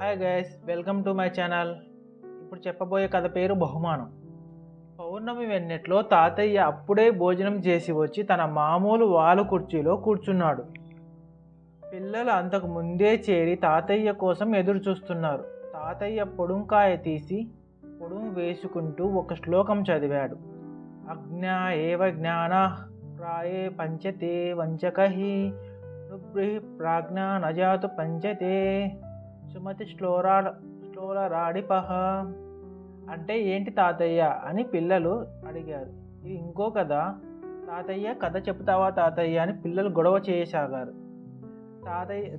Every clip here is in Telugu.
Hi guys, welcome to my channel. ఇప్పుడు చెప్పబోయే కథ పేరు బహుమానం. పౌర్ణమి వెన్నెట్లో తాతయ్య అప్పుడే భోజనం చేసి వచ్చి తన మామూలు వాలు కుర్చీలో కూర్చున్నాడు. పిల్లలు అంతకు ముందే చేరి తాతయ్య కోసం ఎదురు చూస్తున్నారు. తాతయ్య పొడుంకాయ తీసి పొడుం వేసుకుంటూ ఒక శ్లోకం చదివాడు. అజ్ఞా ఏవ జ్ఞాన ప్రాయే పంచతే వంచకహి నుబ్రి ప్రాజ్ఞా నజాతు పంచతే సుమతి శ్లోలరాడిపహ. అంటే ఏంటి తాతయ్య అని పిల్లలు అడిగారు. ఇది ఇంకో కథ తాతయ్య, కథ చెప్తావా తాతయ్య అని పిల్లలు గొడవ చేయసాగారు.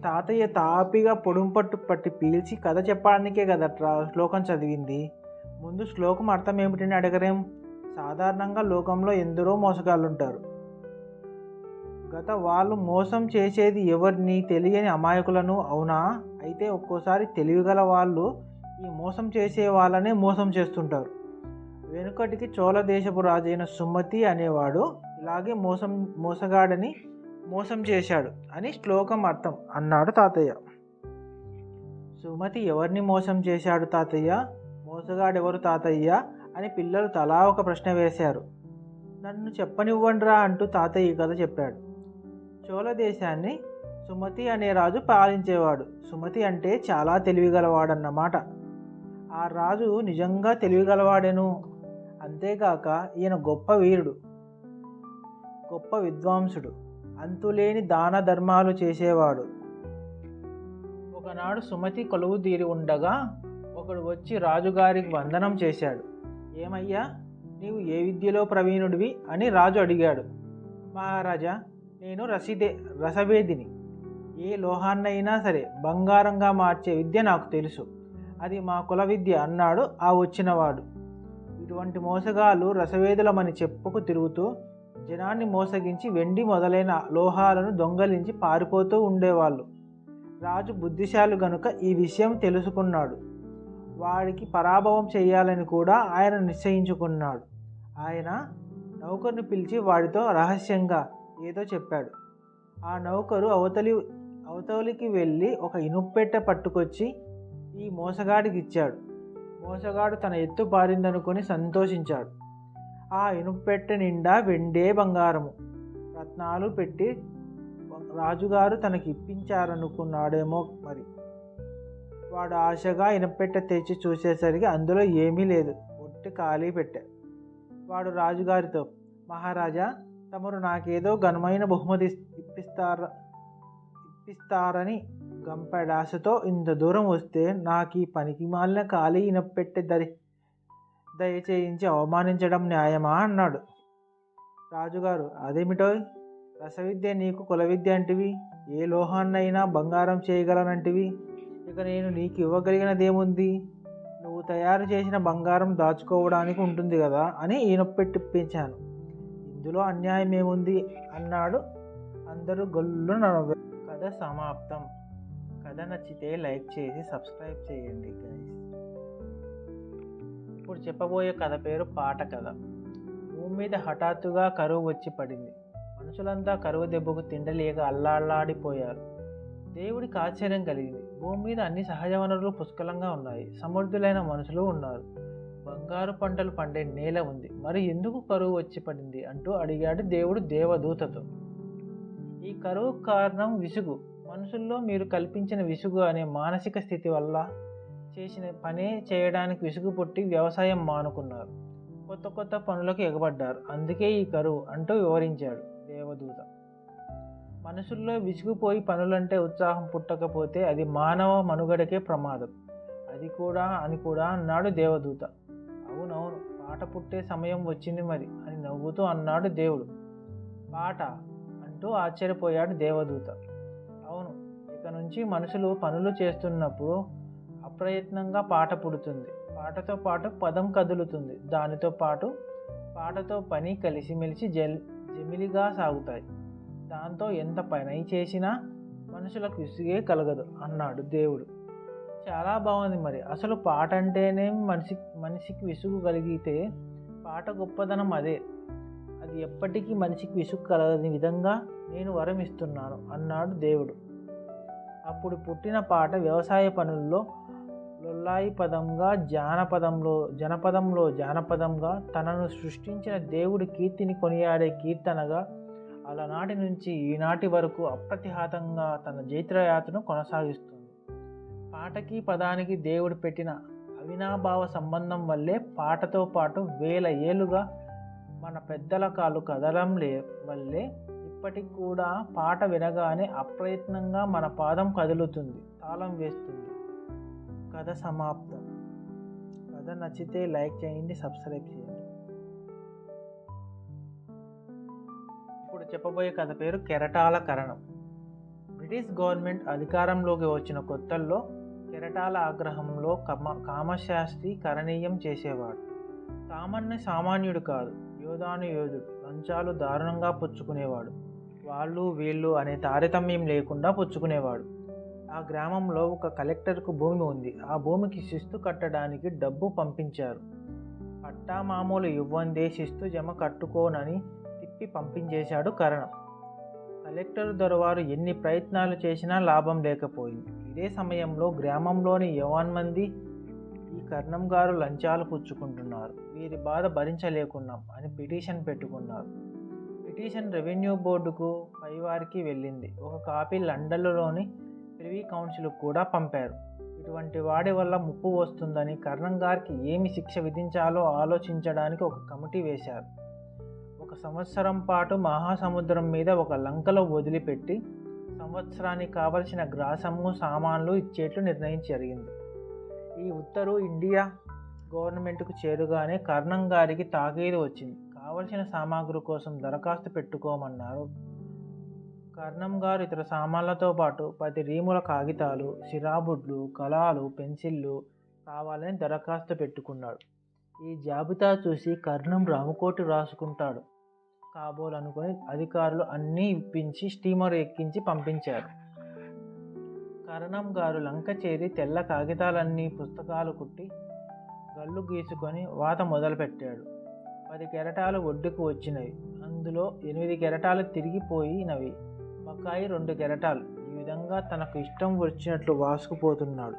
తాతయ్య తాపిగా పొడుంపట్టు పట్టి పీల్చి కథ చెప్పడానికే కదా శ్లోకం చదివింది. ముందు శ్లోకం అర్థం ఏమిటని అడగరేం? సాధారణంగా లోకంలో ఎందరో మోసగాళ్ళుంటారు. గత వాళ్ళు మోసం చేసేది ఎవరిని తెలియని అమాయకులను, అవునా? అయితే ఒక్కోసారి తెలివిగల వాళ్ళు ఈ మోసం చేసే వాళ్ళనే మోసం చేస్తుంటారు. వెనుకటికి చోళ దేశపు రాజైన సుమతి అనేవాడు ఇలాగే మోసగాడని మోసం చేశాడు అని శ్లోకం అర్థం అన్నాడు తాతయ్య. సుమతి ఎవరిని మోసం చేశాడు తాతయ్య? మోసగాడెవరు తాతయ్య అని పిల్లలు తలా ఒక ప్రశ్న వేశారు. నన్ను చెప్పనివ్వండిరా అంటూ తాతయ్య కథ చెప్పాడు. చోళ దేశాన్ని సుమతి అనే రాజు పాలించేవాడు. సుమతి అంటే చాలా తెలివిగలవాడన్నమాట. ఆ రాజు నిజంగా తెలివిగలవాడేను. అంతేగాక ఈయన గొప్ప వీరుడు, గొప్ప విద్వాంసుడు, అంతులేని దాన ధర్మాలు చేసేవాడు. ఒకనాడు సుమతి కొలువు తీరి ఉండగా ఒకడు వచ్చి రాజుగారికి వందనం చేశాడు. ఏమయ్యా, నీవు ఏ విద్యలో ప్రవీణుడివి అని రాజు అడిగాడు. మహారాజా, నేను రసవేదిని. ఏ లోహాన్నైనా సరే బంగారంగా మార్చే విద్య నాకు తెలుసు. అది మా కుల విద్య అన్నాడు ఆ వచ్చినవాడు. ఇటువంటి మోసగాళ్ళు రసవేదులమని చెప్పుకు తిరుగుతూ జనాన్ని మోసగించి వెండి మొదలైన లోహాలను దొంగలించి పారిపోతూ ఉండేవాళ్ళు. రాజు బుద్ధిశాలి గనుక ఈ విషయం తెలుసుకున్నాడు. వాడికి పరాభవం చేయాలని కూడా ఆయన నిశ్చయించుకున్నాడు. ఆయన నౌకరుని పిలిచి వాడితో రహస్యంగా ఏదో చెప్పాడు. ఆ నౌకరు అవతలికి వెళ్ళి ఒక ఇనుప్పెట్టె పట్టుకొచ్చి ఈ మోసగాడికి ఇచ్చాడు. మోసగాడు తన ఎత్తు పారిందనుకొని సంతోషించాడు. ఆ ఇనుప్పెట్టె నిండా వెండే బంగారము రత్నాలు పెట్టి రాజుగారు తనకి ఇప్పించారనుకున్నాడేమో మరి. వాడు ఆశగా ఇనుప్పెట్టె తెచ్చి చూసేసరికి అందులో ఏమీ లేదు, ఒట్టి ఖాళీ పెట్టె. వాడు రాజుగారితో, మహారాజా, తమరు నాకేదో ఘనమైన బహుమతి ఇప్పిస్తారని గంపెడాశతో ఇంత దూరం వస్తే నాకు ఈ పనికి మాలిన ఖాళీ ఇనప్పెట్టె దయచేయించి అవమానించడం న్యాయమా అన్నాడు. రాజుగారు, అదేమిటో, రసవిద్య నీకు కుల విద్య అంటివి, ఏ లోహాన్నైనా బంగారం చేయగలనంటివి, ఇక నేను నీకు ఇవ్వగలిగినదేముంది? నువ్వు తయారు చేసిన బంగారం దాచుకోవడానికి ఉంటుంది కదా అని ఇనప్పెట్టిప్పించాను. ఇందులో అన్యాయం ఏముంది అన్నాడు. అందరూ గొల్లు నవ్వారు. కథ సమాప్తం. కథ నచ్చితే లైక్ చేసి సబ్స్క్రైబ్ చేయండి గైస్. ఇప్పుడు చెప్పబోయే కథ పేరు పాట కథ. భూమి మీద హఠాత్తుగా కరువు వచ్చి పడింది. మనుషులంతా కరువు దెబ్బకు తిండలేక అల్లాడిపోయారు. దేవుడికి ఆశ్చర్యం కలిగింది. భూమి మీద అన్ని సహజ వనరులు పుష్కలంగా ఉన్నాయి. సమృద్ధులైన మనుషులు ఉన్నారు. బంగారు పంటలు పండే నేల ఉంది. మరి ఎందుకు కరువు వచ్చి పడింది అంటూ అడిగాడు దేవుడు దేవదూతతో. ఈ కరువు కారణం విసుగు. మనుషుల్లో మీరు కల్పించిన విసుగు అనే మానసిక స్థితి వల్ల చేసిన పనే చేయడానికి విసుగు పుట్టి వ్యవసాయం మానుకున్నారు. కొత్త కొత్త పనులకు ఎగబడ్డారు. అందుకే ఈ కరువు అంటూ వివరించాడు దేవదూత. మనుషుల్లో విసుగుపోయి పనులంటే ఉత్సాహం పుట్టకపోతే అది మానవ మనుగడకే ప్రమాదం. అది కూడా అన్నాడు దేవదూత. అవునవును, పాట పుట్టే సమయం వచ్చింది మరి అని నవ్వుతూ అన్నాడు దేవుడు. పాట అంటూ ఆశ్చర్యపోయాడు దేవదూత. అవును, ఇక నుంచి మనుషులు పనులు చేస్తున్నప్పుడు అప్రయత్నంగా పాట పుడుతుంది. పాటతో పాటు పదం కదులుతుంది. దానితో పాటు పాటతో పని కలిసిమెలిసి జమిలిగా సాగుతాయి. దాంతో ఎంత పని చేసినా మనుషులకు విసుగే కలగదు అన్నాడు దేవుడు. చాలా బాగుంది. మరి అసలు పాట అంటేనే మనిషికి విసుగు కలిగితే పాట గొప్పదనం అదే. అది ఎప్పటికీ మనిషికి విసుగు కలగని విధంగా నేను వరం ఇస్తున్నాను అన్నాడు దేవుడు. అప్పుడు పుట్టిన పాట వ్యవసాయ పనుల్లో లొల్లాయి పదంగా జానపదంగా తనను సృష్టించిన దేవుడి కీర్తిని కొనియాడే కీర్తనగా అలనాటి నుంచి ఈనాటి వరకు అప్రతిహతంగా తన జైత్రయాత్రను కొనసాగిస్తుంది. పాటకి పదానికి దేవుడు పెట్టిన అవినాభావ సంబంధం వల్లే పాటతో పాటు వేల ఏళ్ళుగా మన పెద్దల కాళ్ళు కదలం వల్లే ఇప్పటికి కూడా పాట వినగానే అప్రయత్నంగా మన పాదం కదులుతుంది, తాళం వేస్తుంది. కథ సమాప్తం. కథ నచ్చితే లైక్ చేయండి, సబ్స్క్రైబ్ చేయండి. ఇప్పుడు చెప్పబోయే కథ పేరు కెరటాల కరణం. బ్రిటిష్ గవర్నమెంట్ అధికారంలోకి వచ్చిన కొత్తల్లో కెరటాల ఆగ్రహంలో కామశాస్త్రి కరణీయం చేసేవాడు. సామాన్యుడు కాదు, యోధుడు. లంచాలు దారుణంగా పుచ్చుకునేవాడు. వాళ్ళు వీళ్ళు అనే తారతమ్యం లేకుండా పుచ్చుకునేవాడు. ఆ గ్రామంలో ఒక కలెక్టర్కు భూమి ఉంది. ఆ భూమికి శిస్తు కట్టడానికి డబ్బు పంపించారు. పట్టా మామూలు ఇవ్వందే శిస్తు జమ కట్టుకోనని తిప్పి పంపించేశాడు కరణం. కలెక్టర్ దొరవారు ఎన్ని ప్రయత్నాలు చేసినా లాభం లేకపోయింది. ఇదే సమయంలో గ్రామంలోని మంది ఈ కరణం గారు లంచాలు పుచ్చుకుంటున్నారు, వీరి బాధ భరించలేకున్నాం అని పిటిషన్ పెట్టుకున్నారు. పిటిషన్ రెవెన్యూ బోర్డుకు పైవారికి వెళ్ళింది. ఒక కాపీ లండన్లోని ప్రివీ కౌన్సిల్కు కూడా పంపారు. ఇటువంటి వాడి వల్ల ముప్పు వస్తుందని కరణం గారికి ఏమి శిక్ష విధించాలో ఆలోచించడానికి ఒక కమిటీ వేశారు. 1 సంవత్సరం పాటు మహాసముద్రం మీద ఒక లంకలో వదిలిపెట్టి సంవత్సరానికి కావలసిన గ్రాసము సామాన్లు ఇచ్చేట్లు నిర్ణయం జరిగింది. ఈ ఉత్తర్వు ఇండియా గవర్నమెంట్కు చేరుగానే కరణం గారికి తాకీదు వచ్చింది. కావలసిన సామాగ్రి కోసం దరఖాస్తు పెట్టుకోమన్నారు. కరణం గారు ఇతర సామాన్లతో పాటు 10 రీముల కాగితాలు, సిరాబుడ్లు, కలాలు, పెన్సిళ్ళు కావాలని దరఖాస్తు పెట్టుకున్నాడు. ఈ జాబితా చూసి కరణం రామకోటి రాసుకుంటాడు కాబోలనుకొని అధికారులు అన్నీ ఇప్పించి స్టీమర్ ఎక్కించి పంపించారు. కరణం గారు లంక చేరి తెల్ల కాగితాలన్నీ పుస్తకాలు కుట్టి గళ్ళు గీసుకొని వాత మొదలుపెట్టాడు. 10 కెరటాలు ఒడ్డుకు వచ్చినవి. అందులో 8 కెరటాలు తిరిగిపోయినవి, బకాయి 2 కెరటాలు. ఈ విధంగా తనకు ఇష్టం వచ్చినట్లు వాసుకుపోతున్నాడు.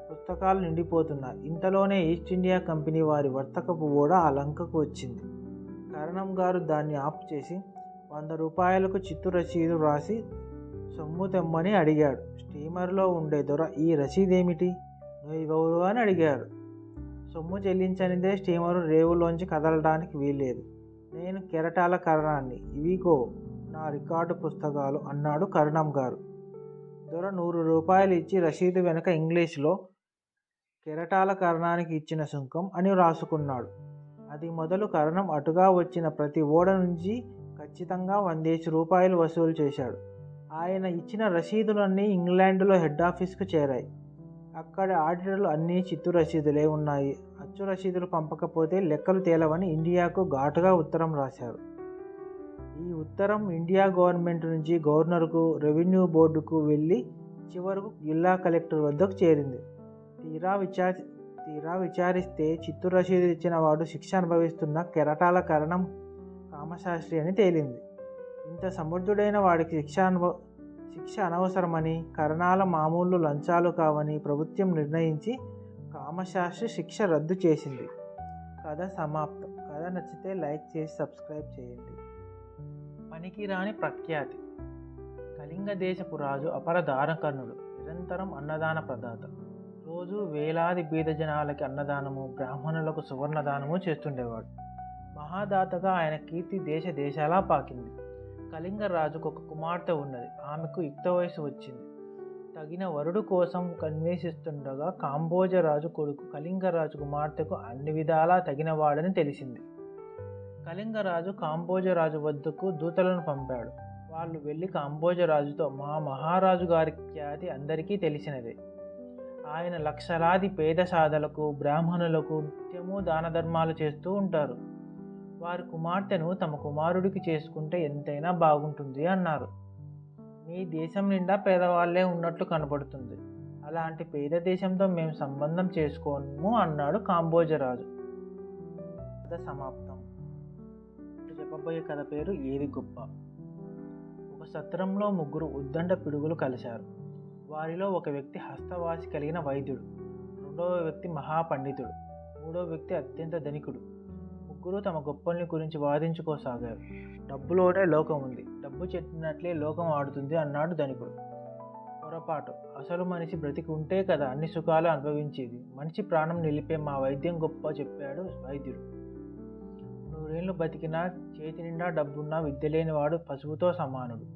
పుస్తకాలు నిండిపోతున్నాయి. ఇంతలోనే ఈస్ట్ ఇండియా కంపెనీ వారి వర్తకపు ఓడ ఆ లంకకు వచ్చింది. కరణం గారు దాన్ని ఆపు చేసి 100 రూపాయలకు చిత్తు రసీదు రాసి సొమ్ము తెమ్మని అడిగాడు. స్టీమర్లో ఉండే దొర ఈ రసీదేమిటి, నువ్వెవరు అని అడిగాడు. సొమ్ము చెల్లించనిదే స్టీమరు రేవులోంచి కదలడానికి వీల్లేదు. నేను కెరటాల కరణాన్ని, ఇవిగో నా రికార్డు పుస్తకాలు అన్నాడు కరణం గారు. దొర 100 రూపాయలు ఇచ్చి రసీదు వెనక ఇంగ్లీష్లో కెరటాల కరణానికి ఇచ్చిన సుంకం అని రాసుకున్నాడు. అది మొదలు కరణం అటుగా వచ్చిన ప్రతి ఓడ నుంచి ఖచ్చితంగా 100 రూపాయలు వసూలు చేశాడు. ఆయన ఇచ్చిన రసీదులన్నీ ఇంగ్లాండ్లో హెడ్ ఆఫీస్కు చేరాయి. అక్కడ ఆడిటర్లు అన్నీ చిత్తు రసీదులే ఉన్నాయి, అచ్చు రసీదులు పంపకపోతే లెక్కలు తేలవని ఇండియాకు ఘాటుగా ఉత్తరం రాశారు. ఈ ఉత్తరం ఇండియా గవర్నమెంట్ నుంచి గవర్నర్కు, రెవెన్యూ బోర్డుకు వెళ్ళి చివరకు జిల్లా కలెక్టర్ వద్దకు చేరింది. తీరా విచారిస్తే చిత్తు రసీదులు ఇచ్చిన వాడు శిక్ష అనుభవిస్తున్న కెరటాల కరణం కామశాస్త్రి అని తేలింది. ఇంత సమర్థుడైన వాడికి శిక్ష అనవసరమని, కరణాల మామూలు లంచాలు కావని ప్రభుత్వం నిర్ణయించి కామశాస్త్రి శిక్ష రద్దు చేసింది. కథ సమాప్తం. కథ నచ్చితే లైక్ చేసి సబ్స్క్రైబ్ చేయండి. పనికిరాని ప్రఖ్యాతి. కళింగ దేశపు రాజు అపర దానకర్ణుడు, నిరంతరం అన్నదాన ప్రదాత. రోజు వేలాది బీద జనాలకి అన్నదానము, బ్రాహ్మణులకు సువర్ణదానము చేస్తుండేవాడు. మహాదాతగా ఆయన కీర్తి దేశ దేశాలా పాకింది. కళింగ రాజుకు ఒక కుమార్తె ఉన్నది. ఆమెకు యుక్త వయసు వచ్చింది. తగిన వరుడు కోసం అన్వేషిస్తుండగా కాంబోజరాజు కొడుకు కళింగరాజు కుమార్తెకు అన్ని విధాలా తగినవాడని తెలిసింది. కళింగరాజు కాంబోజరాజు వద్దకు దూతలను పంపాడు. వాళ్ళు వెళ్ళి కాంబోజరాజుతో, మా మహారాజు గారి ఖ్యాతి అందరికీ తెలిసినదే. ఆయన లక్షలాది పేద సాధలకు, బ్రాహ్మణులకు నిత్యము దాన ధర్మాలు చేస్తూ ఉంటారు. వారి కుమార్తెను తమ కుమారుడికి చేసుకుంటే ఎంతైనా బాగుంటుంది అన్నారు. మీ దేశం నిండా పేదవాళ్లే ఉన్నట్లు కనపడుతుంది. అలాంటి పేద దేశంతో మేము సంబంధం చేసుకోము అన్నాడు కాంబోజరాజు. కథ సమాప్తం. చెప్పబోయే కథ పేరు ఏది గొప్ప. ఒక సత్రంలో 3 ఉద్దండ పిడుగులు కలిశారు. వారిలో ఒక వ్యక్తి హస్తవాసి కలిగిన వైద్యుడు, రెండవ వ్యక్తి మహాపండితుడు, మూడవ వ్యక్తి అత్యంత ధనికుడు. ముగ్గురు తమ గొప్పల్ని గురించి వాదించుకోసాగారు. డబ్బులోనే లోకం ఉంది, డబ్బు చెప్పినట్లే లోకం ఆడుతుంది అన్నాడు ధనికుడు. పొరపాటు. అసలు మనిషి బ్రతికి ఉంటే కదా అన్ని సుఖాలు అనుభవించేది. మనిషి ప్రాణం నిలిపే మా వైద్యం గొప్ప, చెప్పాడు వైద్యుడు. నూరేళ్లు బతికినా చేతి నిండా డబ్బున్నా విద్య లేనివాడు పశువుతో సమానుడు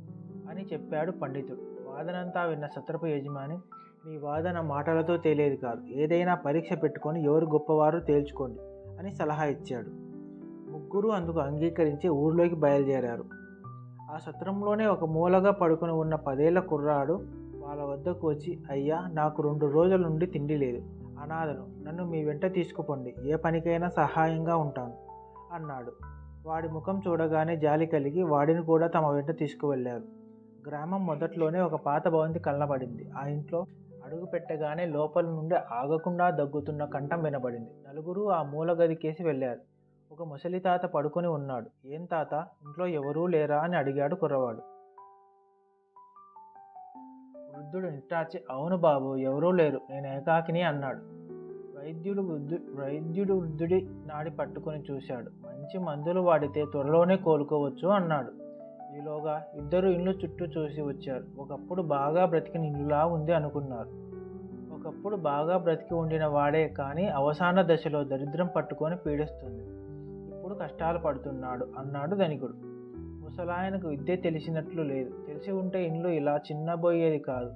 అని చెప్పాడు పండితుడు. వాదనంతా విన్న సత్రపు యజమాని, మీ వాదన మాటలతో తేలేది కాదు, ఏదైనా పరీక్ష పెట్టుకొని ఎవరు గొప్పవారు తేల్చుకోండి అని సలహా ఇచ్చాడు. ముగ్గురు అందుకు అంగీకరించి ఊర్లోకి బయలుదేరారు. ఆ సత్రంలోనే ఒక మూలగా పడుకుని ఉన్న 10 ఏళ్ల కుర్రాడు వాళ్ళ వద్దకు వచ్చి, అయ్యా, నాకు 2 రోజుల నుండి తిండి లేదు, అనాథను, నన్ను మీ వెంట తీసుకుపోండి, ఏ పనికైనా సహాయంగా ఉంటాను అన్నాడు. వాడి ముఖం చూడగానే జాలి కలిగి వాడిని కూడా తమ వెంట తీసుకువెళ్ళారు. గ్రామం మొదట్లోనే ఒక పాత భవంతి కనబడింది. ఆ ఇంట్లో అడుగు పెట్టగానే లోపల నుండి ఆగకుండా దగ్గుతున్న కంఠం వినబడింది. నలుగురు ఆ మూల గదికేసి వెళ్ళారు. ఒక ముసలి తాత పడుకొని ఉన్నాడు. ఏం తాత, ఇంట్లో ఎవరూ లేరా అని అడిగాడు కుర్రవాడు. వృద్ధుడు నిట్టార్చి, అవును బాబు, ఎవరూ లేరు, నేను ఏకాకిని అన్నాడు. వైద్యుడు వృద్ధుడి నాడి పట్టుకొని చూశాడు. మంచి మందులు వాడితే త్వరలోనే కోలుకోవచ్చు అన్నాడు. ఈలోగా ఇద్దరు ఇల్లు చుట్టూ చూసి వచ్చారు. ఒకప్పుడు బాగా బ్రతికిన ఇల్లులా ఉంది అనుకున్నారు. ఒకప్పుడు బాగా బ్రతికి ఉండిన వాడే, కానీ అవసాన దశలో దరిద్రం పట్టుకొని పీడిస్తుంది. ఇప్పుడు కష్టాలు పడుతున్నాడు అన్నాడు ధనికుడు. ముసలాయనకు విద్య తెలిసినట్లు లేదు. తెలిసి ఉంటే ఇల్లు ఇలా చిన్నబోయేది కాదు,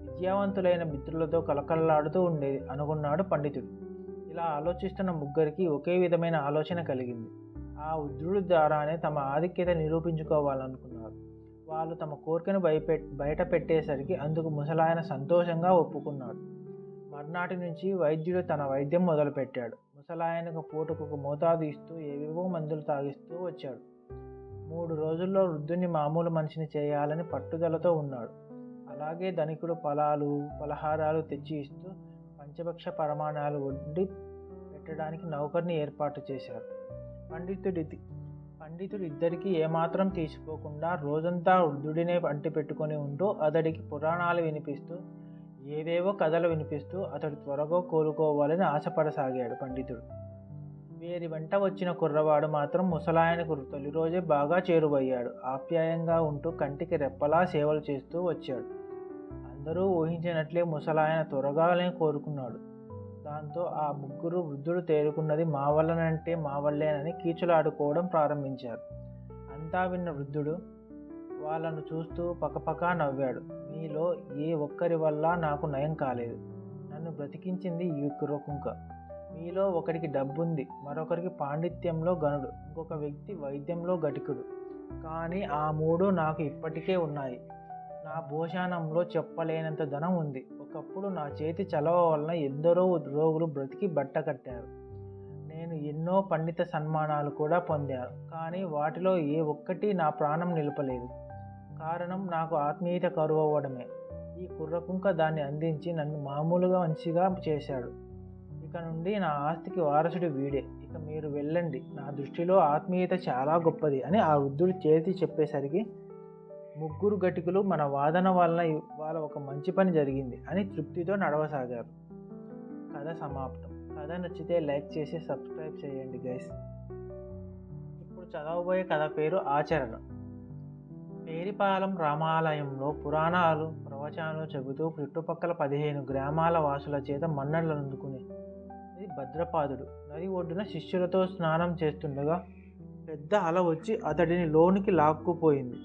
విద్యావంతులైన మిత్రులతో కలకల్లాడుతూ ఉండేది అనుకున్నాడు పండితుడు. ఇలా ఆలోచిస్తున్న ముగ్గురికి ఒకే విధమైన ఆలోచన కలిగింది. ఆ వృద్ధుడి ద్వారానే తమ ఆధిక్యత నిరూపించుకోవాలనుకున్నారు. వాళ్ళు తమ కోరికను బయట పెట్టేసరికి అందుకు ముసలాయన సంతోషంగా ఒప్పుకున్నాడు. మర్నాటి నుంచి వైద్యుడు తన వైద్యం మొదలుపెట్టాడు. ముసలాయనకు పూటకు ఒక మోతాదు ఇస్తూ ఏవేవో మందులు తాగిస్తూ వచ్చాడు. 3 రోజుల్లో వృద్ధుని మామూలు మనిషిని చేయాలని పట్టుదలతో ఉన్నాడు. అలాగే ధనికుడు ఫలాలు, పలహారాలు తెచ్చి ఇస్తూ పంచభక్ష పరమాణాలు వండి పెట్టడానికి నౌకర్ని ఏర్పాటు చేశారు. పండితుడు ఇద్దరికీ ఏమాత్రం తీసిపోకుండా రోజంతా వృద్ధుడినే అంటి పెట్టుకొని ఉంటూ అతడికి పురాణాలు వినిపిస్తూ, ఏవేవో కథలు వినిపిస్తూ అతడు త్వరగా కోలుకోవాలని ఆశపడసాగాడు పండితుడు. వీరి వెంట వచ్చిన కుర్రవాడు మాత్రం ముసలాయనకు తొలి రోజే బాగా చేరువయ్యాడు. ఆప్యాయంగా ఉంటూ కంటికి రెప్పలా సేవలు చేస్తూ వచ్చాడు. అందరూ ఊహించినట్లే ముసలాయన త్వరగానే కోరుకున్నాడు. దాంతో ఆ ముగ్గురు వృద్ధుడు తేరుకున్నది మా వల్లనంటే మా వల్లేనని కీచులాడుకోవడం ప్రారంభించారు. అంతా విన్న వృద్ధుడు వాళ్ళను చూస్తూ పకపకా నవ్వాడు. మీలో ఏ ఒక్కరి వల్ల నాకు నయం కాలేదు. నన్ను బ్రతికించింది ఈ కుర్రకుంక. మీలో ఒకడికి డబ్బుంది, మరొకరికి పాండిత్యంలో గనుడు, ఇంకొక వ్యక్తి వైద్యంలో గటికుడు. కానీ ఆ 3 నాకు ఇప్పటికే ఉన్నాయి. నా భోజనంలో చెప్పలేనంత ధనం ఉంది. ఒకప్పుడు నా చేతి చలవ వలన ఎందరో రోగులు బ్రతికి బట్ట కట్టారు. నేను ఎన్నో పండిత సన్మానాలు కూడా పొందాను. కానీ వాటిలో ఏ ఒక్కటి నా ప్రాణం నిలపలేదు. కారణం నాకు ఆత్మీయత కరువవ్వడమే. ఈ కుర్రకుంక దాన్ని అందించి నన్ను మామూలుగా మంచిగా చేశాడు. ఇక నుండి నా ఆస్తికి వారసుడు వీడే. ఇక మీరు వెళ్ళండి. నా దృష్టిలో ఆత్మీయత చాలా గొప్పది అని ఆ వృద్ధుడు చేతి చెప్పేసరికి ముగ్గురు గటికులు మన వాదన వలన ఇవాళ ఒక మంచి పని జరిగింది అని తృప్తితో నడవసాగారు. కథ సమాప్తం. కథ నచ్చితే లైక్ చేసి సబ్స్క్రైబ్ చేయండి గైస్. ఇప్పుడు చదవబోయే కథ పేరు ఆచరణ. పేరిపాలెం రామాలయంలో పురాణాలు ప్రవచనాలు చెబుతూ చుట్టుపక్కల 15 గ్రామాల వాసుల చేత మన్ననలు అందుకునే భద్రపాదుడు నది ఒడ్డున శిష్యులతో స్నానం చేస్తుండగా పెద్ద అల వచ్చి అతడిని లోనికి లాక్కుపోయింది.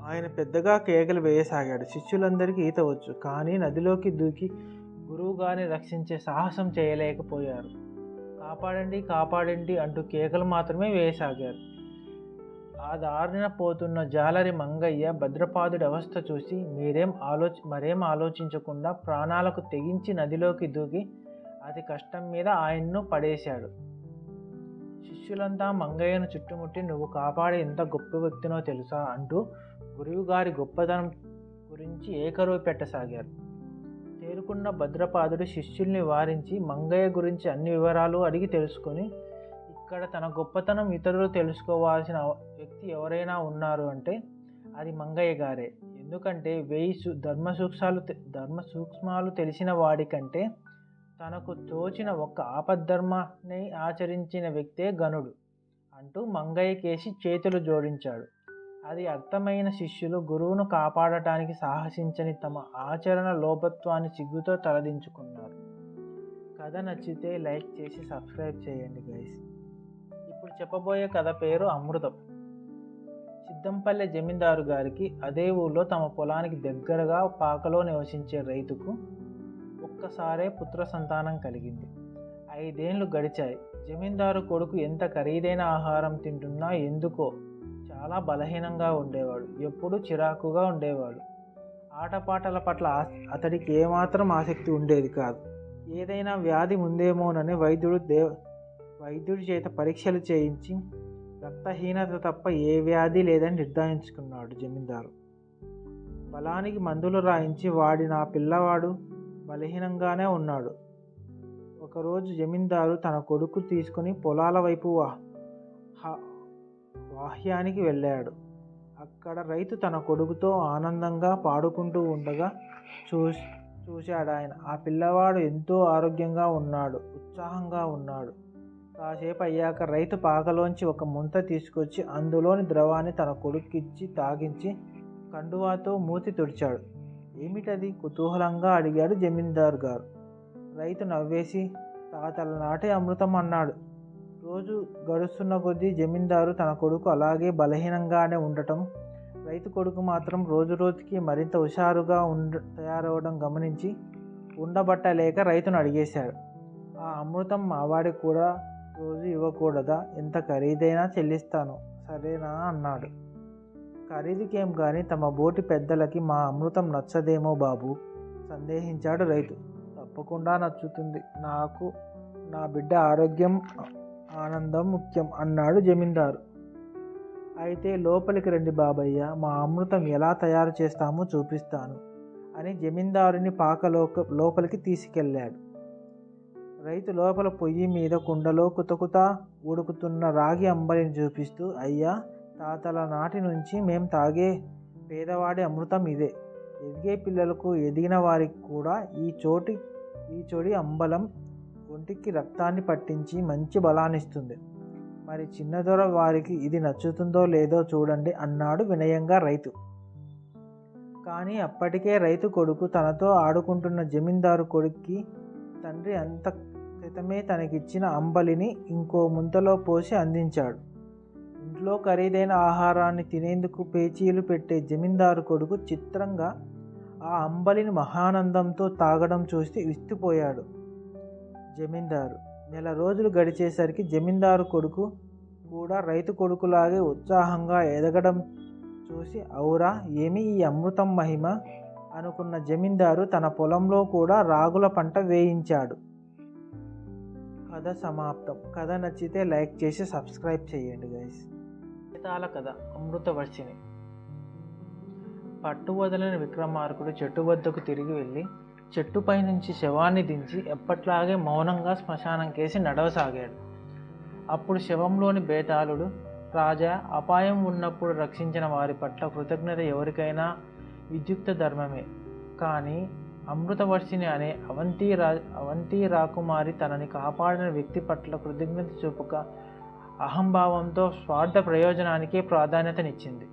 ఆయన పెద్దగా కేకలు వేయసాగాడు. శిష్యులందరికీ ఈత వచ్చు, కానీ నదిలోకి దూకి గురువుగారిని రక్షించే సాహసం చేయలేకపోయారు. కాపాడండి కాపాడండి అంటూ కేకలు మాత్రమే వేయసాగారు. ఆ దారిన పోతున్న జాలరి మంగయ్య భద్రపాదుడి అవస్థ చూసి మరేం ఆలోచించకుండా ప్రాణాలకు తెగించి నదిలోకి దూకి అతి కష్టం మీద ఆయన్ను పడేశాడు. శిష్యులంతా మంగయ్యను చుట్టుముట్టి, నువ్వు కాపాడే ఎంత గొప్ప వ్యక్తినో తెలుసా అంటూ గురువుగారి గొప్పతనం గురించి ఏకరువు పెట్టసాగారు. తేరుకున్న భద్రపాదుడు శిష్యుల్ని వారించి మంగయ్య గురించి అన్ని వివరాలు అడిగి తెలుసుకొని, ఇక్కడ తన గొప్పతనం ఇతరులు తెలుసుకోవాల్సిన వ్యక్తి ఎవరైనా ఉన్నారు అంటే అది మంగయ్య గారే. ఎందుకంటే 1000 ధర్మ సూక్ష్మాలు తెలిసిన వాడి కంటే తనకు తోచిన ఒక్క ఆపద్ధర్మాన్ని ఆచరించిన వ్యక్తే గనుడు అంటూ మంగయ్యకేసి చేతులు జోడించాడు. అది అర్థమైన శిష్యులు గురువును కాపాడటానికి సాహసించని తమ ఆచరణ లోపత్వాన్ని సిగ్గుతో తలదించుకున్నారు. కథ నచ్చితే లైక్ చేసి సబ్స్క్రైబ్ చేయండి గైస్. ఇప్పుడు చెప్పబోయే కథ పేరు అమృతం. సిద్దంపల్లె జమీందారు గారికి అదే ఊళ్ళో తమ పొలానికి దగ్గరగా పాకలో నివసించే రైతుకు ఒక్కసారే పుత్ర సంతానం కలిగింది. 5 ఏళ్ళు గడిచాయి. జమీందారు కొడుకు ఎంత ఖరీదైన ఆహారం తింటున్నా ఎందుకో చాలా బలహీనంగా ఉండేవాడు. ఎప్పుడూ చిరాకుగా ఉండేవాడు. ఆటపాటల పట్ల అతడికి ఏమాత్రం ఆసక్తి ఉండేది కాదు. ఏదైనా వ్యాధి ఉందేమోనని వైద్యుడి చేత పరీక్షలు చేయించి రక్తహీనత తప్ప ఏ వ్యాధి లేదని నిర్ధారించుకున్నాడు జమీందారు. బలానికి మందులు రాయించి నా పిల్లవాడు బలహీనంగానే ఉన్నాడు. ఒకరోజు జమీందారు తన కొడుకు తీసుకుని పొలాల వైపు వాహ్యానికి వెళ్ళాడు. అక్కడ రైతు తన కొడుకుతో ఆనందంగా పాడుకుంటూ ఉండగా చూశాడు ఆయన. ఆ పిల్లవాడు ఎంతో ఆరోగ్యంగా ఉన్నాడు, ఉత్సాహంగా ఉన్నాడు. కాసేపు అయ్యాక రైతు పాకలోంచి ఒక ముంత తీసుకొచ్చి అందులోని ద్రవాన్ని తన కొడుక్కిచ్చి తాగించి కండువాతో మూతి తుడిచాడు. ఏమిటది? కుతూహలంగా అడిగాడు జమీందారు గారు. రైతు నవ్వేసి తాతల నాటి అమృతం అన్నాడు. రోజు గడుస్తున్న కొద్దీ జమీందారు తన కొడుకు అలాగే బలహీనంగానే ఉండటం, రైతు కొడుకు మాత్రం రోజు రోజుకి మరింత హుషారుగా తయారవడం గమనించి ఉండబట్టలేక రైతును అడిగేశాడు. ఆ అమృతం మావాడికి కూడా రోజు ఇవ్వకూడదా? ఎంత ఖరీదైనా చెల్లిస్తాను, సరేనా అన్నాడు. ఖరీదుకేం కానీ తమ బోటి పెద్దలకి మా అమృతం నచ్చదేమో బాబు, సందేహించాడు రైతు. తప్పకుండా నచ్చుతుంది, నాకు నా బిడ్డ ఆరోగ్యం ఆనందం ముఖ్యం అన్నాడు జమీందారు. అయితే లోపలికి రండి బాబయ్య, మా అమృతం ఎలా తయారు చేస్తామో చూపిస్తాను అని జమీందారుని లోపలికి తీసుకెళ్ళాడు. రైతు లోపల పొయ్యి మీద కుండలో కుతకుత ఉడుకుతున్న రాగి అంబలిని చూపిస్తూ, అయ్యా, తాతల నాటి నుంచి మేం తాగే పేదవాడి అమృతం ఇదే. ఎదిగే పిల్లలకు, ఎదిగిన వారికి కూడా ఈ చోడి అంబలం ఒంటికి రక్తాన్ని పట్టించి మంచి బలాన్నిస్తుంది. మరి చిన్నదొర వారికి ఇది నచ్చుతుందో లేదో చూడండి అన్నాడు వినయంగా రైతు. కానీ అప్పటికే రైతు కొడుకు తనతో ఆడుకుంటున్న జమీందారు కొడుక్కి తండ్రి అంత క్రితమే తనకిచ్చిన అంబలిని ఇంకో ముంతలో పోసి అందించాడు. ఇంట్లో ఖరీదైన ఆహారాన్ని తినేందుకు పేచీలు పెట్టే జమీందారు కొడుకు చిత్రంగా ఆ అంబలిని మహానందంతో తాగడం చూసి విస్తుపోయాడు జమీందారు. నెల రోజులు గడిచేసరికి జమీందారు కొడుకు కూడా రైతు కొడుకులాగే ఉత్సాహంగా ఎదగడం చూసి, ఔరా, ఏమి ఈ అమృతం మహిమ అనుకున్న జమీందారు తన పొలంలో కూడా రాగుల పంట వేయించాడు. కథ సమాప్తం. కథ నచ్చితే లైక్ చేసి సబ్స్క్రైబ్ చేయండి గైస్. గీతాల కథ అమృతవర్షిణి. పట్టు వదలని విక్రమార్కుడు చెట్టు వద్దకు తిరిగి వెళ్ళి చెట్టుపై నుంచి శవాన్ని దించి ఎప్పట్లాగే మౌనంగా శ్మశానం కేసి నడవసాగాడు. అప్పుడు శవంలోని బేతాళుడు, రాజా, అపాయం ఉన్నప్పుడు రక్షించిన వారి పట్ల కృతజ్ఞత ఎవరికైనా విద్యుక్త ధర్మమే. కానీ అమృతవర్షిణి అనే అవంతి రాకుమారి తనని కాపాడిన వ్యక్తి పట్ల కృతజ్ఞత చూపక అహంభావంతో స్వార్థ ప్రయోజనానికే ప్రాధాన్యతనిచ్చింది.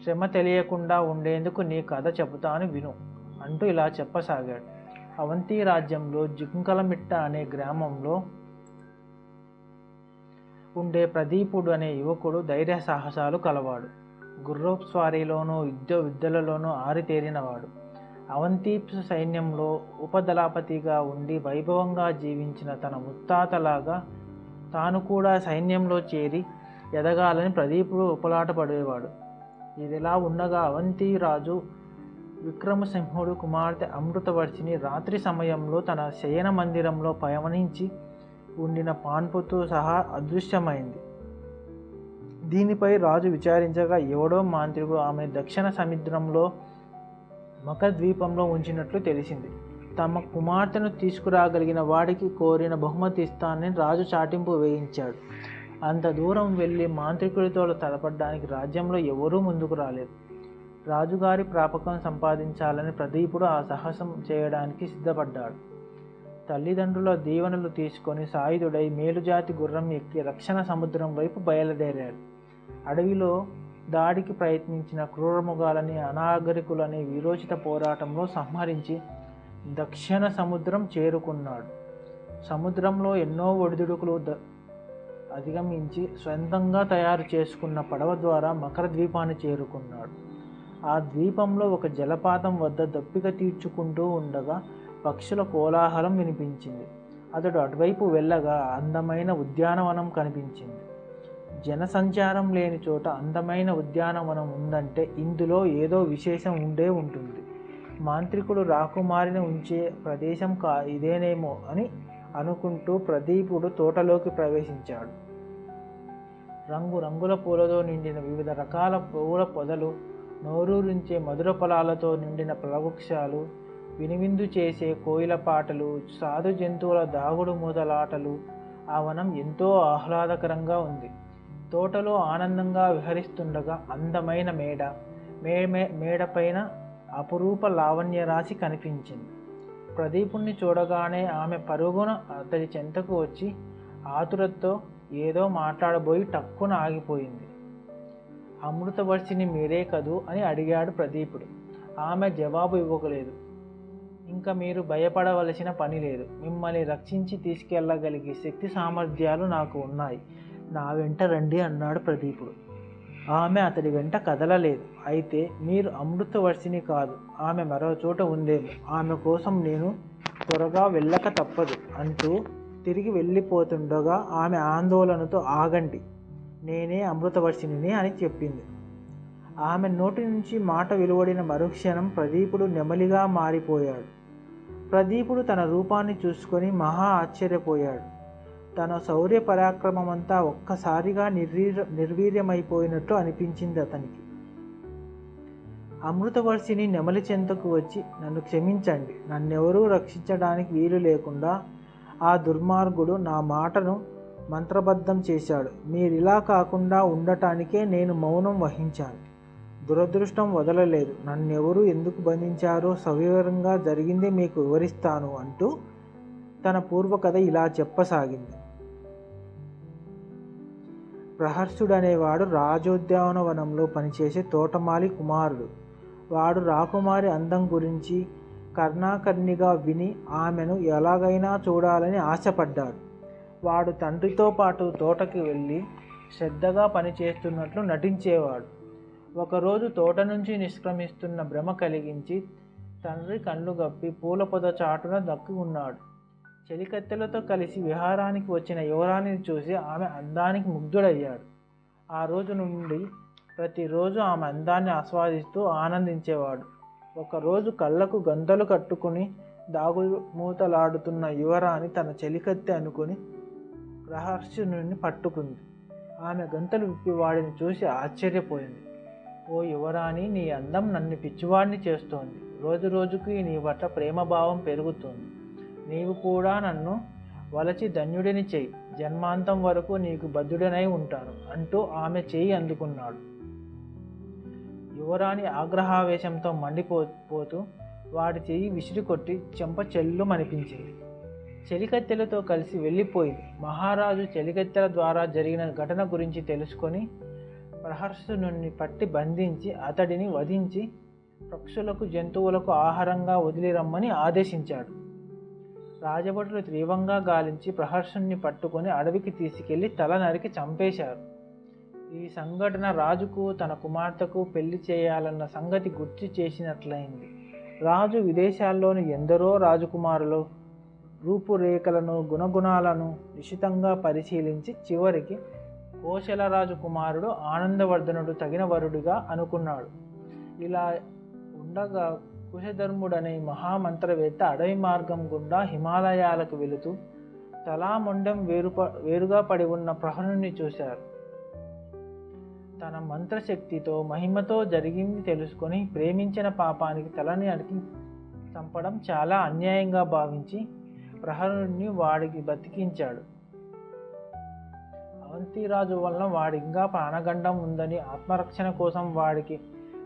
శ్రమ తెలియకుండా ఉండేందుకు నీ కథ చెబుతాను విను అంటూ ఇలా చెప్పసాగాడు. అవంతి రాజ్యంలో జింకలమిట్ట అనే గ్రామంలో ఉండే ప్రదీపుడు అనే యువకుడు ధైర్య సాహసాలు కలవాడు. గుర్రపు స్వారీలోనూ యుద్ధ విద్యలలోనూ ఆరితేరినవాడు. అవంతీప్సు సైన్యంలో ఉపదళపతిగా ఉండి వైభవంగా జీవించిన తన ముత్తాతలాగా తాను కూడా సైన్యంలో చేరి ఎదగాలని ప్రదీపుడు ఉపలాట పడేవాడు. ఇదిలా ఉండగా అవంతి రాజు విక్రమసింహుడు కుమార్తె అమృతవర్షిణి రాత్రి సమయంలో తన శయన మందిరంలో పయనించి ఉండిన పాన్పుతో సహా అదృశ్యమైంది. దీనిపై రాజు విచారించగా ఎవడో మాంత్రికుడు ఆమె దక్షిణ సముద్రంలో మకద్వీపంలో ఉంచినట్లు తెలిసింది. తమ కుమార్తెను తీసుకురాగలిగిన వాడికి కోరిన బహుమతి ఇస్తానని రాజు చాటింపు వేయించాడు. అంత దూరం వెళ్ళి మాంత్రికుడితో తలపడ్డానికి రాజ్యంలో ఎవరూ ముందుకు రాలేదు. రాజుగారి ప్రాపకం సంపాదించాలని ప్రదీపుడు ఆ సాహసం చేయడానికి సిద్ధపడ్డాడు. తల్లిదండ్రుల దీవెనలు తీసుకొని సాయుధుడై మేలుజాతి గుర్రం ఎక్కి రక్షణ సముద్రం వైపు బయలుదేరాడు. అడవిలో దాడికి ప్రయత్నించిన క్రూరముగాలని అనాగరికులని వీరోచిత పోరాటంలో సంహరించి దక్షిణ సముద్రం చేరుకున్నాడు. సముద్రంలో ఎన్నో ఒడిదుడుకులు అధిగమించి సొంతంగా తయారు చేసుకున్న పడవ ద్వారా మకర ద్వీపాన్ని చేరుకున్నాడు. ఆ ద్వీపంలో ఒక జలపాతం వద్ద దప్పిక తీర్చుకుంటూ ఉండగా పక్షుల కోలాహలం వినిపించింది. అతడు అటువైపు వెళ్ళగా అందమైన ఉద్యానవనం కనిపించింది. జనసంచారం లేని చోట అందమైన ఉద్యానవనం ఉందంటే ఇందులో ఏదో విశేషం ఉండే ఉంటుంది. మాంత్రికుడు రాకుమారిని ఉంచే ప్రదేశం ఇదేనేమో అని అనుకుంటూ ప్రదీపుడు తోటలోకి ప్రవేశించాడు. రంగురంగుల పూలతో నిండిన వివిధ రకాల పూల పొదలు, నోరూరించే మధుర ఫలాలతో నిండిన ఫలవృక్షాలు, వినివిందు చేసే కోయిల పాటలు, సాధు జంతువుల దాగుడు మూతలాటలు, ఆ వనం ఎంతో ఆహ్లాదకరంగా ఉంది. తోటలో ఆనందంగా విహరిస్తుండగా అందమైన మేడపైన అపురూప లావణ్యరాశి కనిపించింది. ప్రదీపుణ్ణి చూడగానే ఆమె పరుగున అతడి చెంతకు వచ్చి ఆతురతో ఏదో మాట్లాడబోయి టక్కున ఆగిపోయింది. అమృతవర్షిని మీరే కదూ అని అడిగాడు ప్రదీపుడు. ఆమె జవాబు ఇవ్వలేదు. ఇంకా మీరు భయపడవలసిన పని లేదు. మిమ్మల్ని రక్షించి తీసుకెళ్ళగలిగే శక్తి సామర్థ్యాలు నాకు ఉన్నాయి. నా వెంట రండి అన్నాడు ప్రదీపుడు. ఆమె అతడి వెంట కదలలేదు. అయితే మీరు అమృతవర్షిని కాదు, ఆమె మరో చోట ఉందేమో, ఆమె కోసం నేను త్వరగా వెళ్ళక తప్పదు అంటూ తిరిగి వెళ్ళిపోతుండగా ఆమె ఆందోళనతో ఆగండి, నేనే అమృతవర్షిని అని చెప్పింది. ఆమె నోటి నుంచి మాట వెలువడిన మరుక్షణం ప్రదీపుడు నెమలిగా మారిపోయాడు. ప్రదీపుడు తన రూపాన్ని చూసుకొని మహా ఆశ్చర్యపోయాడు. తన శౌర్య పరాక్రమమంతా ఒక్కసారిగా నిర్వీర్యమైపోయినట్లు అనిపించింది అతనికి. అమృతవర్షిని నెమలి చెంతకు వచ్చి, నన్ను క్షమించండి, నన్నెవరూ రక్షించడానికి వీలు లేకుండా ఆ దుర్మార్గుడు నా మాటను మంత్రబద్ధం చేశాడు. మీరిలా కాకుండా ఉండటానికే నేను మౌనం వహించాను. దురదృష్టం వదలలేదు. నన్నెవరు ఎందుకు బంధించారో సవివరంగా జరిగింది మీకు వివరిస్తాను అంటూ తన పూర్వకథ ఇలా చెప్పసాగింది. ప్రహర్షుడనేవాడు రాజోద్యానవనంలో పనిచేసే తోటమాలి కుమారుడు. వాడు రాకుమారి అందం గురించి కర్ణాకర్ణిగా విని ఆమెను ఎలాగైనా చూడాలని ఆశపడ్డాడు. వాడు తండ్రితో పాటు తోటకి వెళ్ళి శ్రద్ధగా పనిచేస్తున్నట్లు నటించేవాడు. ఒకరోజు తోట నుంచి నిష్క్రమిస్తున్న భ్రమ కలిగించి తండ్రి కళ్ళు గప్పి పూల పొద చాటున దక్కి ఉన్నాడు. చెలికత్తెలతో కలిసి విహారానికి వచ్చిన యువరాణిని చూసి ఆమె అందానికి ముగ్ధుడయ్యాడు. ఆ రోజు నుండి ప్రతిరోజు ఆమె అందాన్ని ఆస్వాదిస్తూ ఆనందించేవాడు. ఒకరోజు కళ్ళకు గంతలు కట్టుకుని దాగుమూతలాడుతున్న యువరాణి తన చెలికత్తె అనుకుని ప్రహర్షుని పట్టుకుంది. ఆమె గంతలు విప్పి వాడిని చూసి ఆశ్చర్యపోయింది. ఓ యువరాణి, నీ అందం నన్ను పిచ్చివాడిని చేస్తోంది. రోజు రోజుకి నీ పట్ల ప్రేమభావం పెరుగుతోంది. నీవు కూడా నన్ను వలచి ధన్యుడిని చెయ్యి. జన్మాంతం వరకు నీకు బద్ధుడనై ఉంటాను అంటూ ఆమె చెయ్యి అందుకున్నాడు. యువరాణి ఆగ్రహావేశంతో మండిపోతూ వాడి చెయ్యి విసిరికొట్టి చెంప చెల్లుమనిపించింది. చెలికత్తెలతో కలిసి వెళ్ళిపోయింది. మహారాజు చెలికత్తెల ద్వారా జరిగిన ఘటన గురించి తెలుసుకొని ప్రహర్షుని పట్టి బంధించి అతడిని వధించి పక్షులకు జంతువులకు ఆహారంగా వదిలిరమ్మని ఆదేశించాడు. రాజభటులు తీవ్రంగా గాలించి ప్రహర్షుని పట్టుకొని అడవికి తీసుకెళ్లి తల నరికి చంపేశారు. ఈ సంఘటన రాజుకు తన కుమార్తెకు పెళ్లి చేయాలన్న సంగతి గుర్తు చేసినట్లయింది. రాజు విదేశాల్లోని ఎందరో రాజకుమారులు రూపురేఖలను గుణగుణాలను నిశితంగా పరిశీలించి చివరికి కోశల రాజకుమారుడు ఆనందవర్ధనుడు తగిన వరుడిగా అనుకున్నాడు. ఇలా ఉండగా కుశధర్ముడనే మహామంత్రవేత్త అడవి మార్గం గుండా హిమాలయాలకు వెళుతూ తలామొండం వేరుగా పడి ఉన్న ప్రహరుని చూశారు. తన మంత్రశక్తితో మహిమతో జరిగింది తెలుసుకొని ప్రేమించిన పాపానికి తలని అడిగి చంపడం చాలా అన్యాయంగా భావించి ప్రహరుని వాడికి బతికించాడు. అవంతిరాజు వలన వాడి ఇంకా ప్రాణగండం ఉందని ఆత్మరక్షణ కోసం వాడికి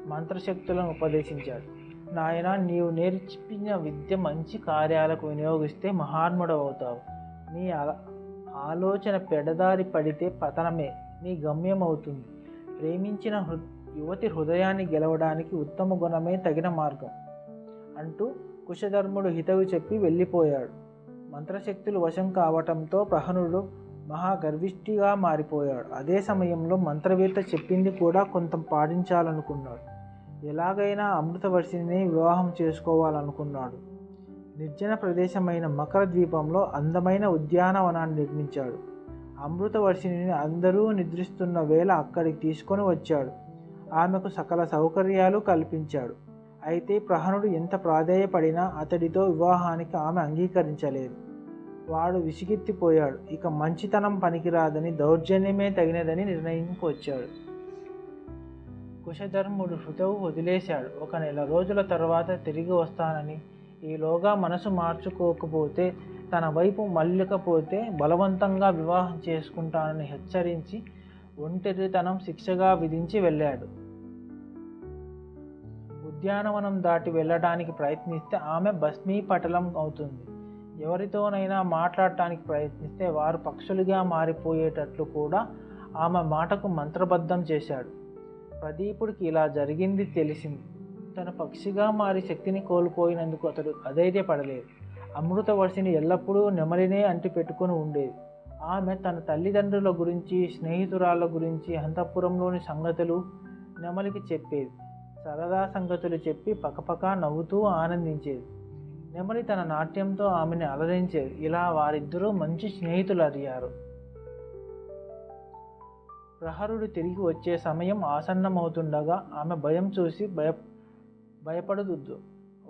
మంత్రశక్తులను ఉపదేశించాడు. నాయన, నీవు నేర్చిన విద్య మంచి కార్యాలకు వినియోగిస్తే మహాత్ముడవుతావు. నీ ఆలోచన పెడదారి పడితే పతనమే నీ గమ్యం అవుతుంది. ప్రేమించిన యువతి హృదయాన్ని గెలవడానికి ఉత్తమ గుణమే తగిన మార్గం అంటూ కుశధర్ముడు హితవు చెప్పి వెళ్ళిపోయాడు. మంత్రశక్తులు వశం కావటంతో ప్రహనుడు మహాగర్విష్ఠిగా మారిపోయాడు. అదే సమయంలో మంత్రవేత్త చెప్పింది కూడా కొంత పాటించాలనుకున్నాడు. ఎలాగైనా అమృతవర్షిని వివాహం చేసుకోవాలనుకున్నాడు. నిర్జన ప్రదేశమైన మకర ద్వీపంలో అందమైన ఉద్యానవనాన్ని నిర్మించాడు. అమృతవర్షిని అందరూ నిద్రిస్తున్న వేళ అక్కడికి తీసుకొని వచ్చాడు. ఆమెకు సకల సౌకర్యాలు కల్పించాడు. అయితే ప్రహనుడు ఎంత ప్రాధేయపడినా అతడితో వివాహానికి ఆమె అంగీకరించలేదు. వాడు విసిగెత్తిపోయాడు. ఇక మంచితనం పనికిరాదని, దౌర్జన్యమే తగినదని నిర్ణయంకి వచ్చాడు. కుశధర్ముడు హృదవు వదిలేశాడు. 1 నెల రోజుల తర్వాత తిరిగి వస్తానని, ఈలోగా మనసు మార్చుకోకపోతే, తన వైపు మళ్ళకపోతే బలవంతంగా వివాహం చేసుకుంటానని హెచ్చరించి ఒంటరితనం శిక్షగా విధించి వెళ్ళాడు. ఉద్యానవనం దాటి వెళ్ళడానికి ప్రయత్నిస్తే ఆమె భస్మీపటలం అవుతుంది. ఎవరితోనైనా మాట్లాడటానికి ప్రయత్నిస్తే వారు పక్షులుగా మారిపోయేటట్లు కూడా ఆమె మాటకు మంత్రబద్ధం చేశాడు. ప్రదీపుడికి ఇలా జరిగింది తెలిసింది. తన పక్షిగా మారి శక్తిని కోల్పోయినందుకు అతడు అధైర్యపడలేదు. అమృతవర్షిని ఎల్లప్పుడూ నెమలినే అంటి పెట్టుకుని ఉండేది. ఆమె తన తల్లిదండ్రుల గురించి, స్నేహితురాళ్ళ గురించి, అంతఃపురంలోని సంగతులు నెమలికి చెప్పేది. సరదా సంగతులు చెప్పి పకపక నవ్వుతూ ఆనందించేది. నెమలి తన నాట్యంతో ఆమెని అలరించేది. ఇలా వారిద్దరూ మంచి స్నేహితులయ్యారు. ప్రహరుడు తిరిగి వచ్చే సమయం ఆసన్నమవుతుండగా ఆమె భయం చూసి భయపడదు.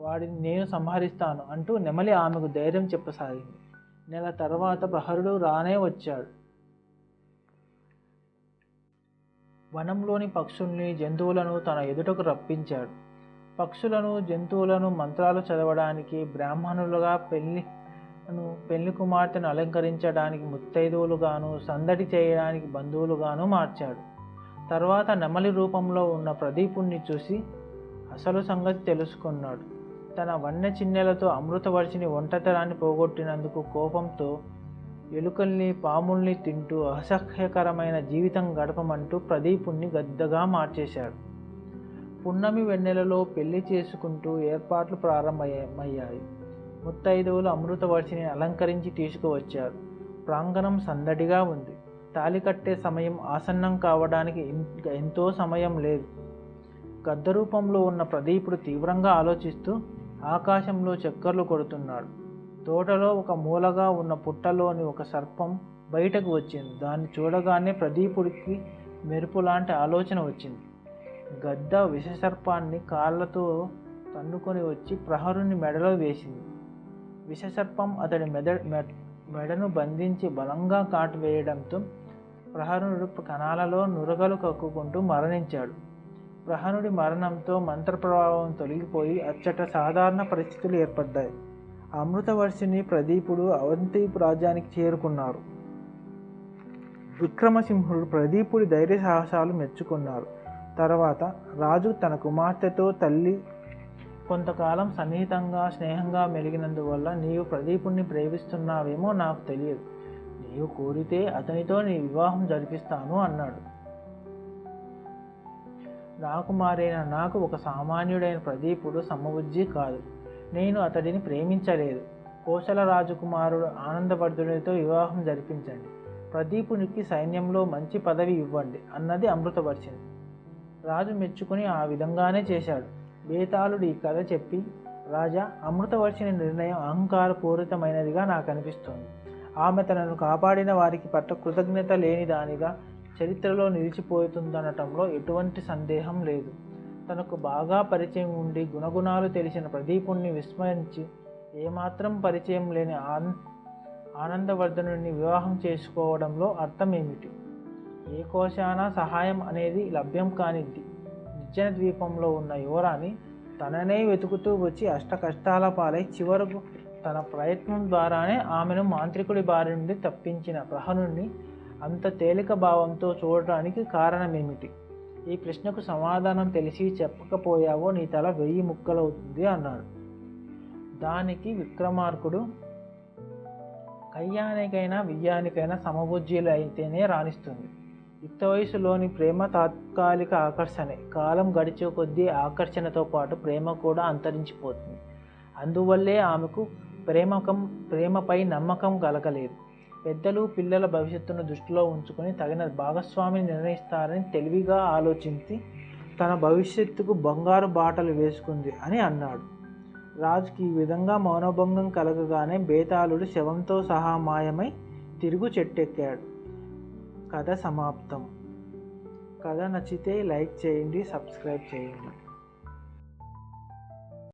వాడిని నేను సంహరిస్తాను అంటూ నెమలి ఆమెకు ధైర్యం చెప్పసాగింది. నెల తర్వాత ప్రహరుడు రానే వచ్చాడు. వనంలోని పక్షుల్ని, జంతువులను తన ఎదుటకు రప్పించాడు. పక్షులను, జంతువులను మంత్రాలు చదవడానికి, బ్రాహ్మణులుగా పెళ్లి కుమార్తెను అలంకరించడానికి ముత్తైదువులుగాను, సందడి చేయడానికి బంధువులుగాను మార్చాడు. తర్వాత నెమలి రూపంలో ఉన్న ప్రదీపుణ్ణి చూసి అసలు సంగతి తెలుసుకున్నాడు. తన వన్య చిన్నెలతో అమృతవర్షిని ఒంటరితనాన్ని పోగొట్టినందుకు కోపంతో ఎలుకల్ని, పాముల్ని తింటూ అసహ్యకరమైన జీవితం గడపమంటూ ప్రదీపుణ్ణి గద్దగా మార్చేశాడు. పున్నమి వెన్నెలలో పెళ్లి చేసుకుంటూ ఏర్పాట్లు ప్రారంభమయ్యాయి. ముత్తైదువులు అమృతవర్షిని అలంకరించి తీసుకువచ్చారు. ప్రాంగణం సందడిగా ఉంది. తాళి కట్టే సమయం ఆసన్నం కావడానికి ఎంతో సమయం లేదు. గద్ద రూపంలో ఉన్న ప్రదీపుడు తీవ్రంగా ఆలోచిస్తూ ఆకాశంలో చక్కర్లు కొడుతున్నాడు. తోటలో ఒక మూలగా ఉన్న పుట్టలోని ఒక సర్పం బయటకు వచ్చింది. దాన్ని చూడగానే ప్రదీపుడికి మెరుపులాంటి ఆలోచన వచ్చింది. గద్ద విషసర్పాన్ని కాళ్ళతో తన్నుకొని వచ్చి ప్రహరుని మెడలో వేసింది. విషసర్పం అతడి మెడను బంధించి బలంగా కాటు వేయడంతో ప్రహరుడు కణాలలో నురగలు కక్కుకుంటూ మరణించాడు. ప్రహరుడి మరణంతో మంత్ర ప్రభావం తొలగిపోయి అచ్చట సాధారణ పరిస్థితులు ఏర్పడ్డాయి. అమృతవర్షిని, ప్రదీపుడు అవంతిపు రాజ్యానికి చేరుకున్నారు. విక్రమసింహుడు ప్రదీపుడి ధైర్య సాహసాలు మెచ్చుకున్నారు. తర్వాత రాజు తన కుమార్తెతో తల్లి కొంతకాలం సన్నిహితంగా, స్నేహంగా మెలిగినందువల్ల నీవు ప్రదీపుణ్ణి ప్రేమిస్తున్నావేమో నాకు తెలియదు. నీవు కోరితే అతనితో నీ వివాహం జరిపిస్తాను అన్నాడు. రాకుమారైన నాకు ఒక సామాన్యుడైన ప్రదీపుడు సమబుద్ధి కాదు. నేను అతడిని ప్రేమించలేదు. కోసల రాజకుమారుడు ఆనందవర్ధునితో వివాహం జరిపించండి. ప్రదీపునికి సైన్యంలో మంచి పదవి ఇవ్వండి అన్నది అమృతవర్షిని. రాజు మెచ్చుకుని ఆ విధంగానే చేశాడు. బేతాళుడు ఈ కథ చెప్పి, రాజా, అమృతవర్షిని నిర్ణయం అహంకారపూరితమైనదిగా నాకు అనిపిస్తోంది. ఆమె తనను కాపాడిన వారికి పట్ల కృతజ్ఞత లేని దానిగా చరిత్రలో నిలిచిపోతుందనటంలో ఎటువంటి సందేహం లేదు. తనకు బాగా పరిచయం ఉండి గుణగుణాలు తెలిసిన ప్రదీపుణ్ణి విస్మరించి ఏమాత్రం పరిచయం లేని ఆనందవర్ధనుడిని వివాహం చేసుకోవడంలో అర్థం ఏమిటి? ఏ కోశాన సహాయం అనేది లభ్యం కానిది. నిర్జన ద్వీపంలో ఉన్న యువరాణి తననే వెతుకుతూ వచ్చి అష్ట కష్టాల పాలై చివరకు తన ప్రయత్నం ద్వారానే ఆమెను మాంత్రికుడి బారి నుండి తప్పించిన ప్రహనుడిని అంత తేలిక భావంతో చూడటానికి కారణమేమిటి? ఈ ప్రశ్నకు సమాధానం తెలిసి చెప్పకపోయావో నీ తల 1000 ముక్కలవుతుంది అన్నాడు. దానికి విక్రమార్కుడు, కయ్యానికైనా వియ్యానికైనా సమబుజ్జీలు అయితేనే రాణిస్తుంది. యుక్త వయసులోని ప్రేమ తాత్కాలిక ఆకర్షణే. కాలం గడిచే కొద్దీ ఆకర్షణతో పాటు ప్రేమ కూడా అంతరించిపోతుంది. అందువల్లే ఆమెకు ప్రేమపై నమ్మకం కలగలేదు. పెద్దలు పిల్లల భవిష్యత్తును దృష్టిలో ఉంచుకొని తగిన భాగస్వామిని నిర్ణయిస్తారని తెలివిగా ఆలోచించి తన భవిష్యత్తుకు బంగారు బాటలు వేసుకుంది అని అన్నాడు. రాజుకి ఈ విధంగా మౌనభంగం కలగగానే బేతాళుడు శవంతో సహా మాయమై తిరుగు చెట్టెక్కాడు. కథ సమాప్తం. కథ నచ్చితే లైక్ చేయండి, సబ్స్క్రైబ్ చేయండి.